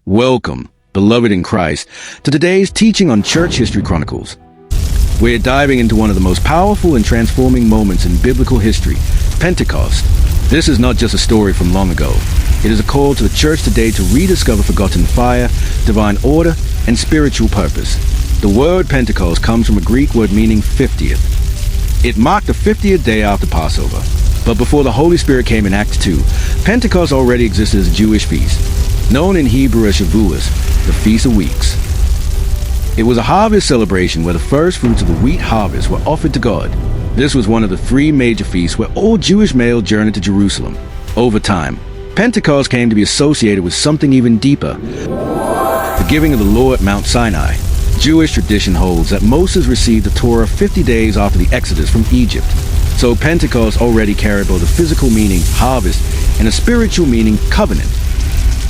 Welcome, beloved in Christ, to today's teaching on Church History Chronicles. We're diving into one of the most powerful and transforming moments in biblical history, Pentecost. This is not just a story from long ago. It is a call to the church today to rediscover forgotten fire, divine order, and spiritual purpose. The word Pentecost comes from a Greek word meaning 50th. It marked the 50th day after Passover. But before the Holy Spirit came in Acts 2, Pentecost already existed as a Jewish feast, known in Hebrew as Shavuot, the Feast of Weeks. It was a harvest celebration where the first fruits of the wheat harvest were offered to God. This was one of the three major feasts where all Jewish males journeyed to Jerusalem. Over time, Pentecost came to be associated with something even deeper, the giving of the law at Mount Sinai. Jewish tradition holds that Moses received the Torah 50 days after the Exodus from Egypt. So Pentecost already carried both a physical meaning, harvest, and a spiritual meaning, covenant.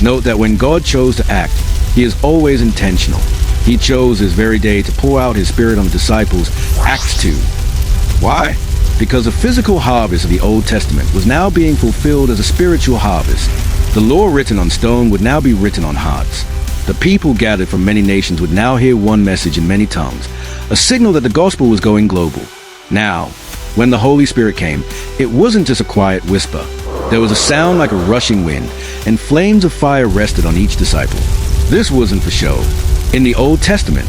Note that when God chose to act, he is always intentional. He chose this very day to pour out his Spirit on the disciples, Acts 2. Why? Because the physical harvest of the Old Testament was now being fulfilled as a spiritual harvest. The law written on stone would now be written on hearts. The people gathered from many nations would now hear one message in many tongues, a signal that the gospel was going global. Now, when the Holy Spirit came, it wasn't just a quiet whisper. There was a sound like a rushing wind, and flames of fire rested on each disciple. This wasn't for show. In the Old Testament,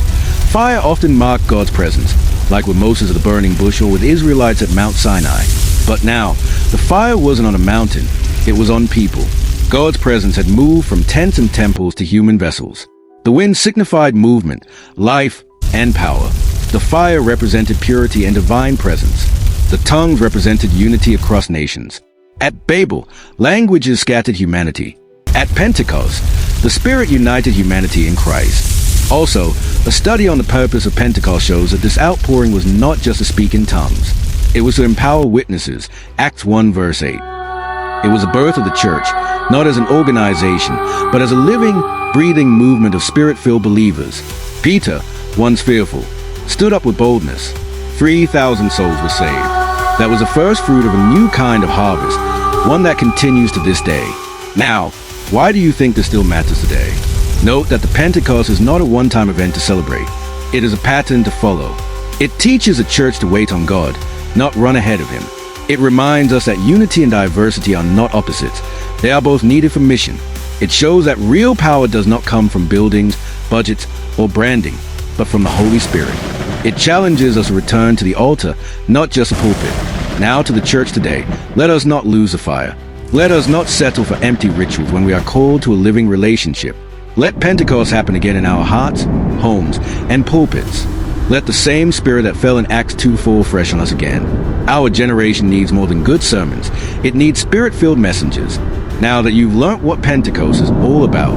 fire often marked God's presence, like with Moses at the burning bush or with the Israelites at Mount Sinai. But now, the fire wasn't on a mountain, it was on people. God's presence had moved from tents and temples to human vessels. The wind signified movement, life, and power. The fire represented purity and divine presence. The tongues represented unity across nations. At Babel, languages scattered humanity. At Pentecost, the Spirit united humanity in Christ. Also, a study on the purpose of Pentecost shows that this outpouring was not just to speak in tongues. It was to empower witnesses, Acts 1 verse 8. It was the birth of the church, not as an organization, but as a living, breathing movement of Spirit-filled believers. Peter, once fearful, stood up with boldness. 3,000 souls were saved. That was the first fruit of a new kind of harvest, one that continues to this day. Now, why do you think this still matters today? Note that the Pentecost is not a one-time event to celebrate. It is a pattern to follow. It teaches the church to wait on God, not run ahead of him. It reminds us that unity and diversity are not opposites. They are both needed for mission. It shows that real power does not come from buildings, budgets, or branding, but from the Holy Spirit. It challenges us to return to the altar, not just a pulpit. Now to the church today, let us not lose the fire. Let us not settle for empty rituals when we are called to a living relationship. Let Pentecost happen again in our hearts, homes, and pulpits. Let the same Spirit that fell in Acts 2 fall fresh on us again. Our generation needs more than good sermons. It needs Spirit-filled messengers. Now that you've learnt what Pentecost is all about,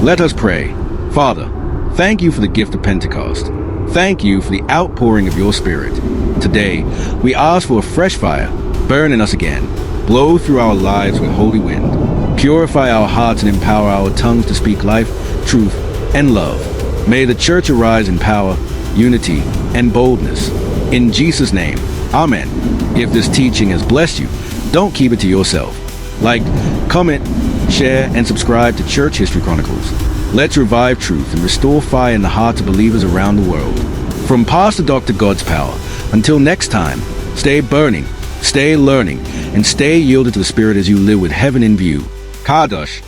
let us pray. Father, thank you for the gift of Pentecost. Thank you for the outpouring of your Spirit. Today, we ask for a fresh fire, burn in us again. Blow through our lives with holy wind. Purify our hearts and empower our tongues to speak life, truth, and love. May the church arise in power, unity, and boldness. In Jesus' name, Amen. If this teaching has blessed you, don't keep it to yourself. Like, comment, share, and subscribe to Church History Chronicles. Let's revive truth and restore fire in the hearts of believers around the world. From Pastor Dr. Godspower, until next time, stay burning, stay learning, and stay yielded to the Spirit as you live with heaven in view. Kadosh.